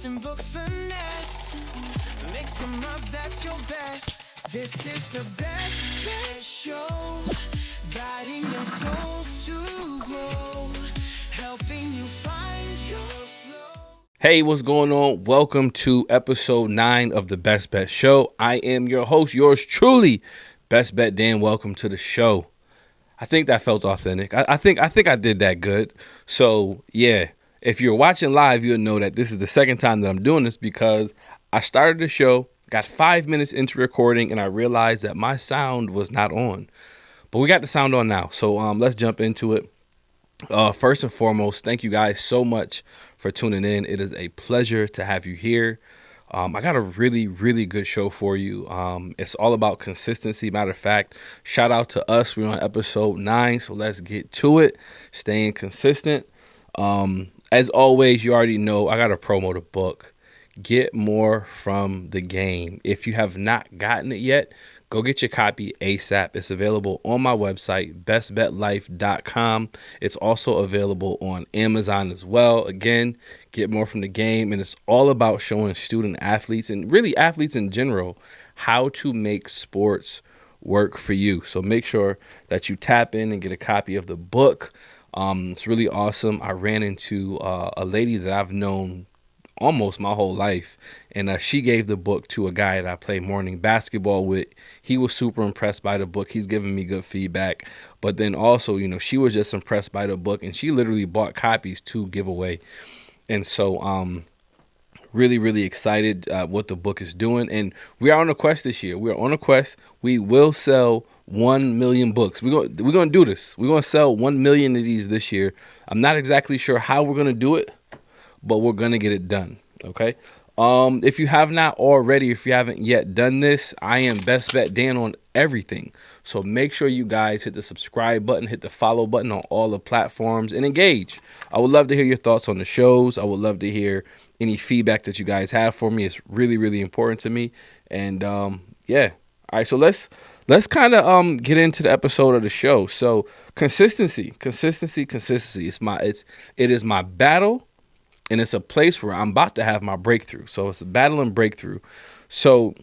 and book finesse. Mix 'em up, that's your best. This is the best show. Guiding your souls to grow. Helping you find your flow. Hey, what's going on? Welcome to episode 9 of the Best Bet Show. I am your host, yours truly, Best Bet Dan. Welcome to the show. I think that felt authentic. I think I did that good. So yeah, if you're watching live, you'll know that this is the second time that I'm doing this because I started the show, got 5 minutes into recording, and I realized that my sound was not on. But we got the sound on now. So let's jump into it. First and foremost, thank you guys so much for tuning in. It is a pleasure to have you here. I got a really, really good show for you. It's all about consistency. Matter of fact, shout out to us. We're on episode 9, so let's get to it. Staying consistent. As always, you already know I got to promote a book. Get more from the game. If you have not gotten it yet, go get your copy ASAP. It's available on my website, bestbetlife.com. It's also available on Amazon as well. Again, get more from the game. And it's all about showing student athletes and really athletes in general how to make sports work for you. So make sure that you tap in and get a copy of the book. It's really awesome. I ran into a lady that I've known almost my whole life, and she gave the book to a guy that I play morning basketball with. He was super impressed by the book. He's giving me good feedback, but then also, she was just impressed by the book, and she literally bought copies to give away. And so really, really excited what the book is doing, and we are on a quest this year. We are on a quest. We will sell 1 million books. We're gonna do this. We're gonna sell 1 million of these this year. I'm not exactly sure how we're gonna do it, but we're going to get it done, okay? If you have not already, if you haven't yet done this, I am Best Bet Dan on everything. So make sure you guys hit the subscribe button, hit the follow button on all the platforms, and engage. I would love to hear your thoughts on the shows. I would love to hear any feedback that you guys have for me. It's really, really important to me. And yeah, all right, so let's kind of get into the episode of the show. So consistency. It is my battle. And it's a place where I'm about to have my breakthrough. So it's a battle and breakthrough. So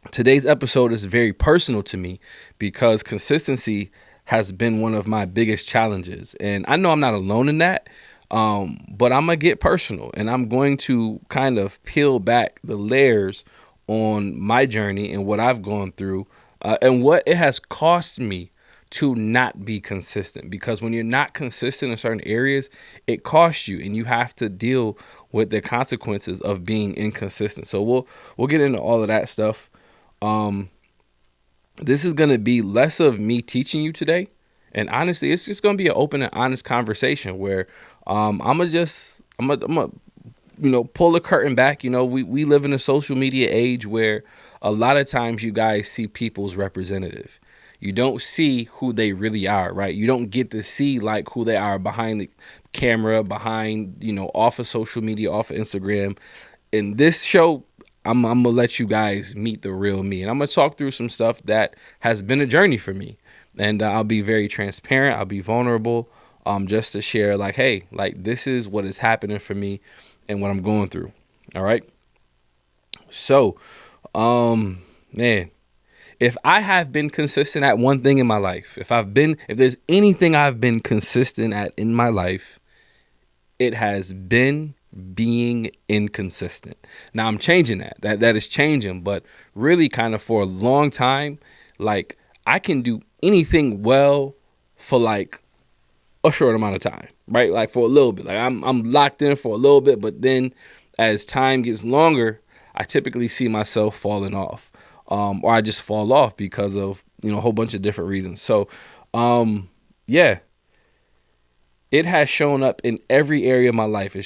today's episode is very personal to me because consistency has been one of my biggest challenges. And I know I'm not alone in that, but I'm going to get personal. And I'm going to kind of peel back the layers on my journey and what I've gone through and what it has cost me to not be consistent, because when you're not consistent in certain areas, it costs you and you have to deal with the consequences of being inconsistent. So we'll get into all of that stuff. This is going to be less of me teaching you today. And honestly, it's just going to be an open and honest conversation where I'm gonna pull the curtain back. We live in a social media age where a lot of times you guys see people's representative. You don't see who they really are, right? You don't get to see like who they are behind the camera, behind, off of social media, off of Instagram. In this show, I'm going to let you guys meet the real me. And I'm going to talk through some stuff that has been a journey for me. And I'll be very transparent. I'll be vulnerable just to share like, hey, like this is what is happening for me and what I'm going through. All right. So, man. If I have been consistent at one thing in my life, if there's anything I've been consistent at in my life, it has been being inconsistent. Now I'm changing that. That is changing, but really kind of for a long time, like I can do anything well for like a short amount of time, right? Like for a little bit, like I'm locked in for a little bit, but then as time gets longer, I typically see myself falling off. Or I just fall off because of, a whole bunch of different reasons. So, yeah, it has shown up in every area of my life. It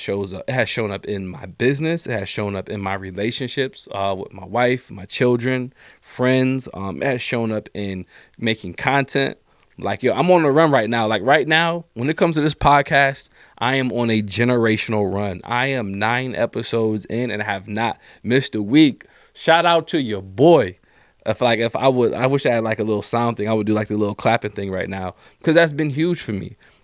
has shown up in my business. It has shown up in my relationships with my wife, my children, friends. It has shown up in making content. Like, I'm on a run right now. Like right now, when it comes to this podcast, I am on a generational run. I am 9 episodes in and have not missed a week. Shout out to your boy. I wish I had like a little sound thing. I would do like the little clapping thing right now because that's been huge for me.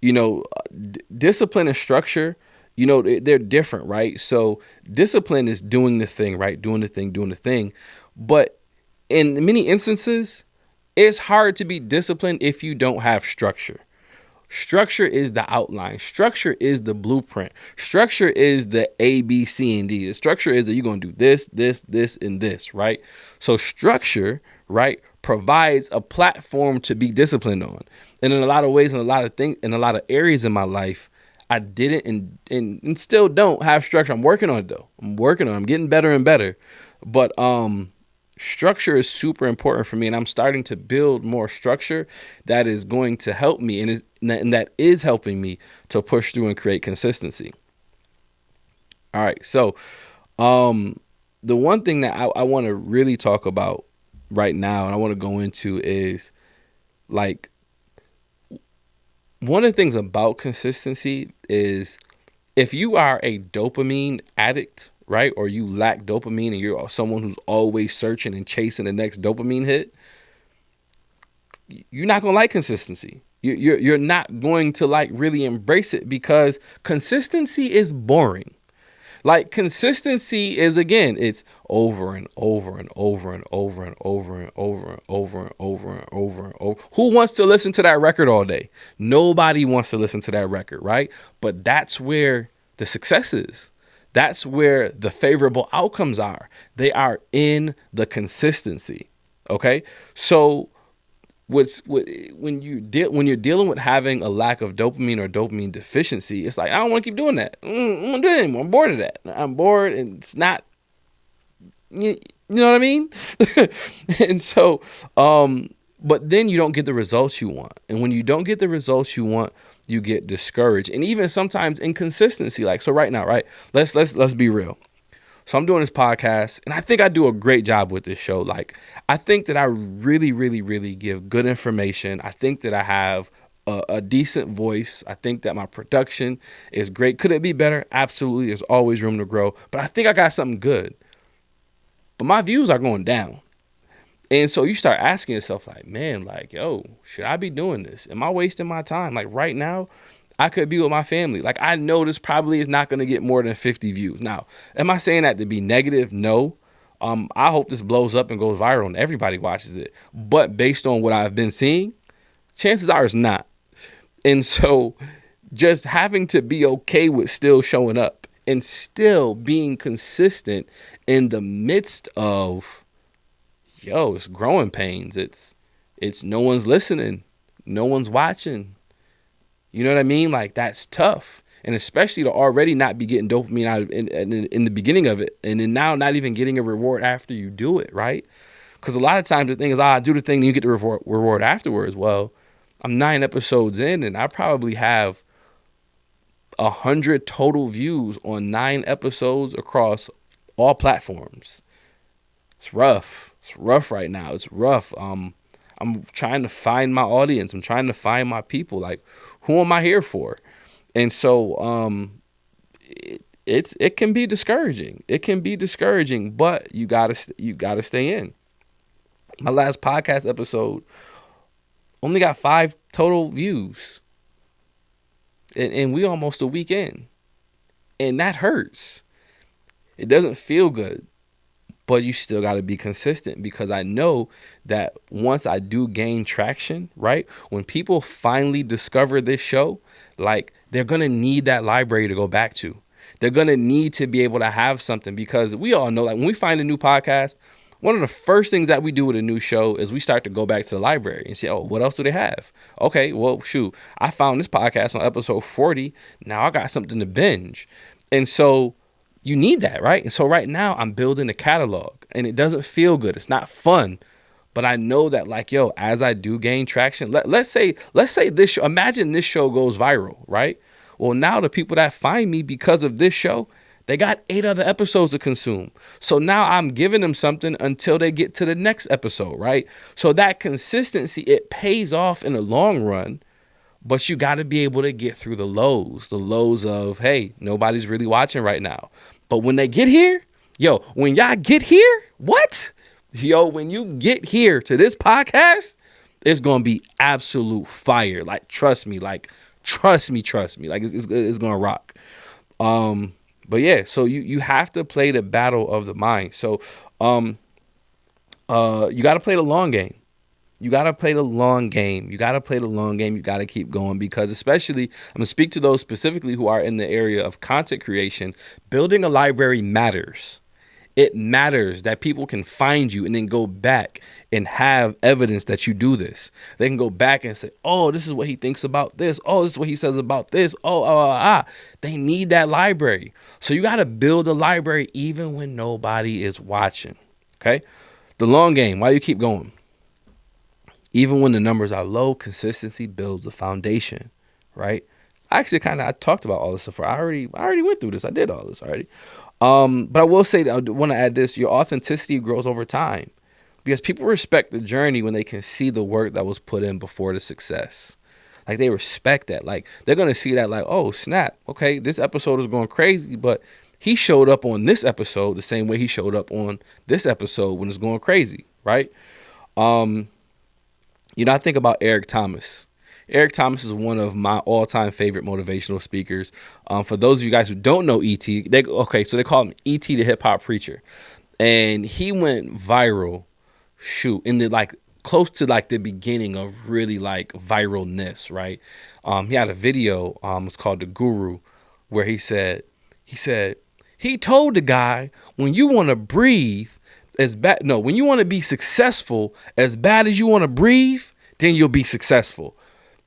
You know, discipline and structure, they're different, right? So discipline is doing the thing, right? Doing the thing. But in many instances, it's hard to be disciplined if you don't have structure. Structure is the outline. Structure is the blueprint. Structure is the A, B, C, and D. The structure is that you're going to do this, this, and this, right? So structure, right, provides a platform to be disciplined on. And in a lot of ways, in a lot of things, in a lot of areas in my life, I didn't and still don't have structure. I'm working on it though. I'm getting better and better. But structure is super important for me, and I'm starting to build more structure that is going to help me and that is helping me to push through and create consistency. All right, so the one thing that I want to really talk about right now and I want to go into is like one of the things about consistency is if you are a dopamine addict, right, or you lack dopamine and you're someone who's always searching and chasing the next dopamine hit, you're not going to like consistency. You're not going to like really embrace it because consistency is boring. Like consistency is, again, it's over and over and over and over and over and over and over and over and over and over. Who wants to listen to that record all day? Nobody wants to listen to that record, right? But that's where the success is. That's where the favorable outcomes are. They are in the consistency. Okay. So when you're dealing with having a lack of dopamine or dopamine deficiency, it's like, I don't want to keep doing that. I don't want to do it anymore. I'm bored of that. I'm bored and it's not, you know what I mean? And so, but then you don't get the results you want. And when you don't get the results you want, you get discouraged and even sometimes inconsistency. Like, so right now, right? Let's be real. So I'm doing this podcast and I think I do a great job with this show. Like, I think that I really, really, really give good information. I think that I have a decent voice. I think that my production is great. Could it be better? Absolutely. There's always room to grow, but I think I got something good. But my views are going down. And so you start asking yourself like, man, like, yo, should I be doing this? Am I wasting my time? Like right now, I could be with my family. Like I know this probably is not going to get more than 50 views. Now, am I saying that to be negative? No. I hope this blows up and goes viral and everybody watches it. But based on what I've been seeing, chances are it's not. And so just having to be okay with still showing up and still being consistent in the midst of, it's growing pains. It's no one's listening. No one's watching. You know what I mean? Like that's tough. And especially to already not be getting dopamine out in the beginning of it. And then now not even getting a reward after you do it, right? Because a lot of times the thing is, I do the thing and you get the reward afterwards. Well, I'm 9 episodes in and I probably have 100 total views on 9 episodes across all platforms. It's rough. It's rough right now. It's rough. I'm trying to find my audience. I'm trying to find my people. Like, who am I here for? And so it can be discouraging. It can be discouraging, but you gotta stay in. My last podcast episode only got 5 total views, and we almost a week in, and that hurts. It doesn't feel good. But you still got to be consistent because I know that once I do gain traction, right? When people finally discover this show, like they're going to need that library to go back to. They're going to need to be able to have something because we all know, like when we find a new podcast, one of the first things that we do with a new show is we start to go back to the library and say, oh, what else do they have? Okay, well, shoot, I found this podcast on episode 40. Now I got something to binge. And so you need that, right? And so right now I'm building a catalog and it doesn't feel good. It's not fun, but I know that like, as I do gain traction, let's say this show, imagine this show goes viral, right? Well, now the people that find me because of this show, they got 8 other episodes to consume. So now I'm giving them something until they get to the next episode, right? So that consistency, it pays off in the long run. But you got to be able to get through the lows of, hey, nobody's really watching right now. But when they get here, when y'all get here, what? When you get here to this podcast, it's gonna be absolute fire. Like trust me. Like trust me. Like it's gonna rock. But yeah, so you have to play the battle of the mind. So you got to play the long game. You got to play the long game. You got to play the long game. You got to keep going, because especially, I'm going to speak to those specifically who are in the area of content creation. Building a library matters. It matters that people can find you and then go back and have evidence that you do this. They can go back and say, oh, this is what he thinks about this. Oh, this is what he says about this. They need that library. So you got to build a library even when nobody is watching. Okay. The long game, why you keep going? Even when the numbers are low, consistency builds a foundation, right? I talked about all this stuff. I already went through this. I did all this already. But I will say that I want to add this: your authenticity grows over time, because people respect the journey when they can see the work that was put in before the success. Like they respect that. Like they're gonna see that. Like, oh snap, okay, this episode is going crazy, but he showed up on this episode the same way he showed up on this episode when it's going crazy, right? I think about Eric Thomas. Eric Thomas is one of my all-time favorite motivational speakers. For those of you guys who don't know E.T., they call him E.T. the hip hop preacher, and he went viral. In the close to the beginning of really viralness, right? He had a video. It's called The Guru, where he told the guy, when you want to breathe as bad, no, when you want to be successful as bad as you want to breathe, then you'll be successful.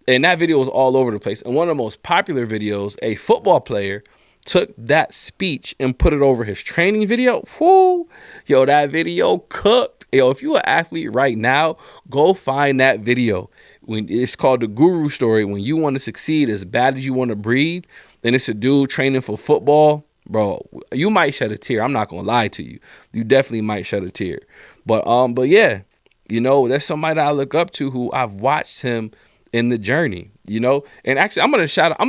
And that video was all over the place. And one of the most popular videos, a football player took that speech and put it over his training video. Whoo, yo, that video cooked. Yo, if you're an athlete right now, go find that video. It's called The Guru Story. When you want to succeed as bad as you want to breathe, and it's a dude training for football, bro, you might shed a tear. I'm not gonna lie to you. You definitely might shed a tear. But yeah, there's somebody that I look up to who I've watched him in the journey, and actually I'm going to shout out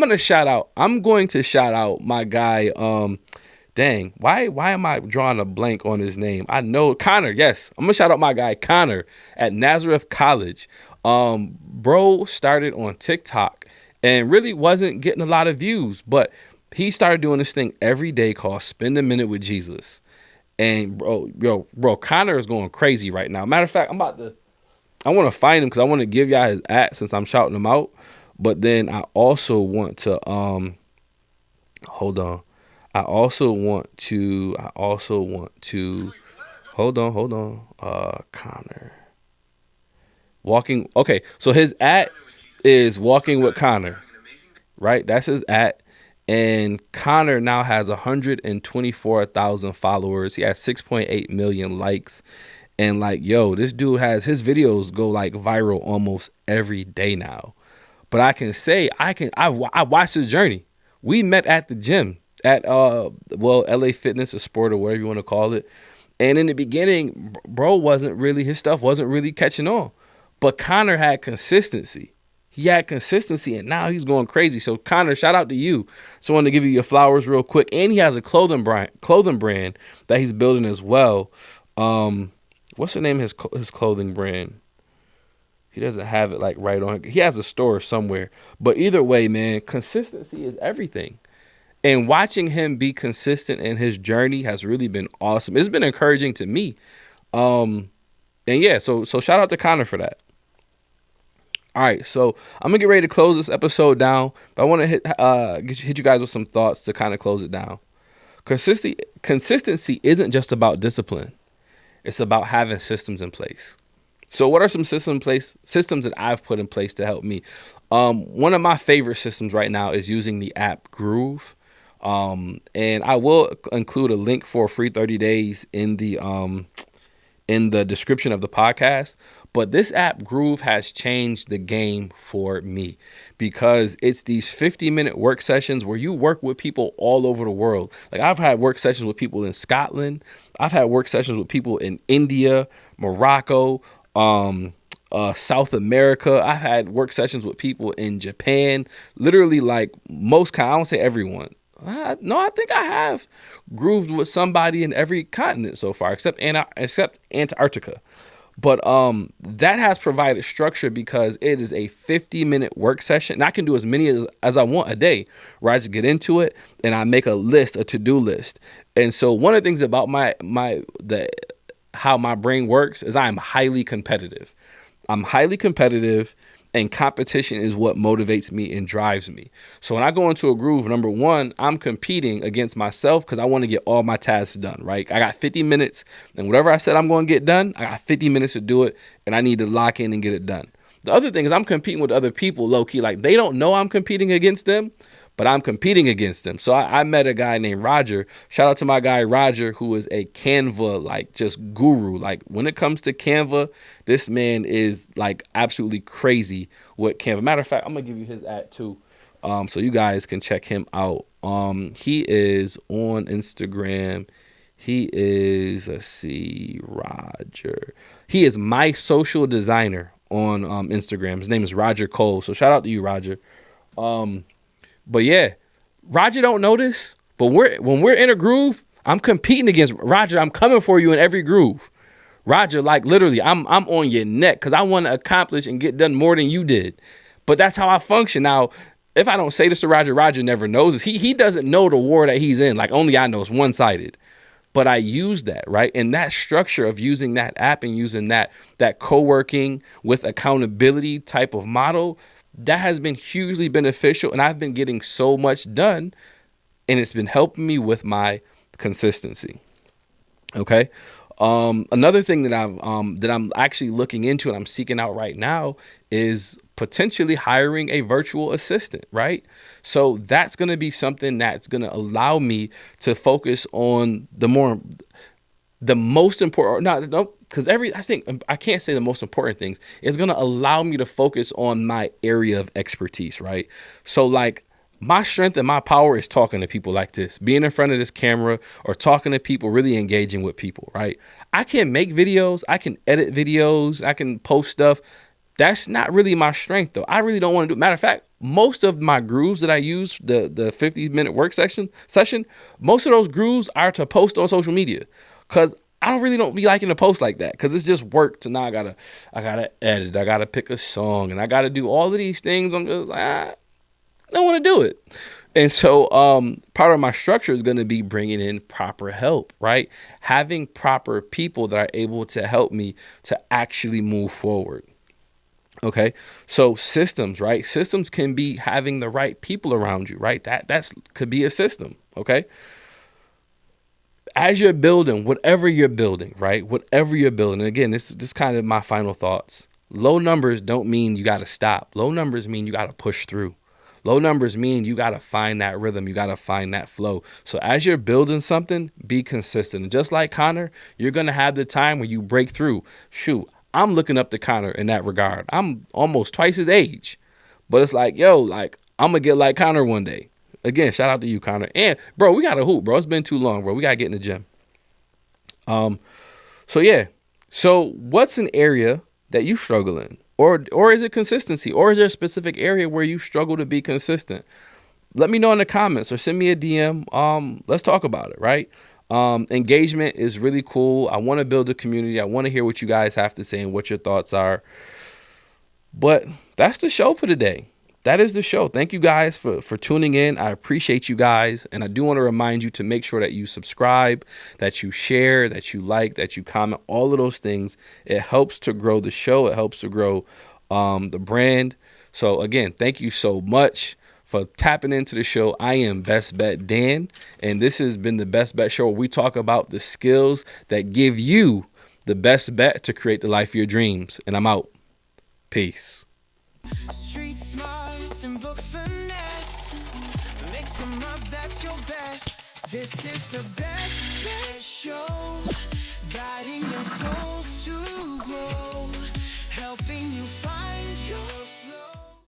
my guy. Why am I drawing a blank on his name? I know Connor. Yes. I'm going to shout out my guy, Connor, at Nazareth College. Bro started on TikTok and really wasn't getting a lot of views, but he started doing this thing every day called Spend a Minute with Jesus. And bro, Connor is going crazy right now. Matter of fact, I want to find him because I want to give y'all his @ since I'm shouting him out. But then I also want to hold on. Connor. Okay, so his @ is Walking with Connor. Right? That's his @ And Connor now has 124,000 followers. He has 6.8 million likes. And this dude has his videos go viral almost every day now. But I can say I watched his journey. We met at the gym at LA Fitness or Sport or whatever you want to call it. And in the beginning, his stuff wasn't really catching on. But Connor had consistency. He had consistency, and now he's going crazy. So Connor, shout out to you. So I wanted to give you your flowers real quick. And he has a clothing brand that he's building as well. What's the name of his clothing brand? He doesn't have it right on. He has a store somewhere. But either way, man, consistency is everything. And watching him be consistent in his journey has really been awesome. It's been encouraging to me. And yeah, so shout out to Connor for that. All right, so I'm gonna get ready to close this episode down, but I want to hit you guys with some thoughts to kind of close it down. Consistency isn't just about discipline; it's about having systems in place. So, what are some systems that I've put in place to help me? One of my favorite systems right now is using the app Groove, and I will include a link for a free 30 days in the description of the podcast. But this app Groove has changed the game for me, because it's these 50-minute work sessions where you work with people all over the world. I've had work sessions with people in Scotland. I've had work sessions with people in India, Morocco, South America. I've had work sessions with people in Japan. Literally most I don't say everyone. No, I think I have grooved with somebody in every continent so far, except Antarctica. But that has provided structure because it is a 50-minute work session. And I can do as many as I want a day, where I just get into it and I make a list, a to-do list. And so one of the things about how my brain works is I'm highly competitive. I'm highly competitive, and competition is what motivates me and drives me. So when I go into a groove, number one, I'm competing against myself because I want to get all my tasks done, right? I got 50 minutes, and whatever I said I'm going to get done, I got 50 minutes to do it, and I need to lock in and get it done. The other thing is I'm competing with other people low-key. Like, they don't know I'm competing against them, but I'm competing against them. So I met a guy named Roger. Shout out to my guy Roger, who is a Canva, like, just guru. Like, when it comes to Canva, this man is like absolutely crazy with Canva. Matter of fact, I'm gonna give you his @ too, so you guys can check him out. He is on Instagram. He is, let's see, Roger. He is my social designer on Instagram. His name is Roger Cole. So shout out to you, Roger. But yeah, Roger don't know this, but when we're in a groove, I'm competing against Roger. I'm coming for you in every groove. Roger, like, literally, I'm on your neck because I want to accomplish and get done more than you did. But that's how I function. Now, if I don't say this to Roger, Roger never knows this. He doesn't know the war that he's in. Like, only I know. It's one-sided. But I use that, right? And that structure of using that app and using that co-working with accountability type of model, that has been hugely beneficial, and I've been getting so much done, and it's been helping me with my consistency. Okay. Another thing that I'm actually looking into and I'm seeking out right now is potentially hiring a virtual assistant, right? So that's going to be something that's going to allow me to focus on the most important, because I can't say the most important things. It's going to allow me to focus on my area of expertise, right? So, like, my strength and my power is talking to people like this, being in front of this camera or talking to people, really engaging with people, right? I can make videos, I can edit videos, I can post stuff. That's not really my strength, though. I really don't want to do it. Matter of fact, most of my grooves that I use, the 50-minute work session, most of those grooves are to post on social media, because I don't be liking to post like that, because it's just work. To now I gotta edit, I gotta pick a song, and I gotta do all of these things. I'm just like, I don't want to do it. And so part of my structure is going to be bringing in proper help, right? Having proper people that are able to help me to actually move forward. Okay. So systems, right? Systems can be having the right people around you, right? That's could be a system. Okay. As you're building, whatever you're building, right? Whatever you're building. And again, this is kind of my final thoughts. Low numbers don't mean you got to stop. Low numbers mean you got to push through. Low numbers mean you got to find that rhythm. You got to find that flow. So as you're building something, be consistent. And just like Connor, you're going to have the time when you break through. Shoot, I'm looking up to Connor in that regard. I'm almost twice his age. But it's like, yo, like, I'm going to get like Connor one day. Again, shout out to you, Connor. And, bro, we got to hoop, bro. It's been too long, bro. We got to get in the gym. So, yeah. So what's an area that you struggle in? Or is it consistency? Or is there a specific area where you struggle to be consistent? Let me know in the comments or send me a DM. Let's talk about it, right? Engagement is really cool. I want to build a community. I want to hear what you guys have to say and what your thoughts are. But that's the show for today. That is the show. Thank you guys for tuning in. I appreciate you guys. And I do want to remind you to make sure that you subscribe, that you share, that you like, that you comment, all of those things. It helps to grow the show. It helps to grow the brand. So again, thank you so much for tapping into the show. I am Best Bet Dan, and this has been the Best Bet Show, where we talk about the skills that give you the best bet to create the life of your dreams. And I'm out. Peace. Street smarts and book finesse, mix 'em up, that's your best. This is the Best Bet Show, guiding your soul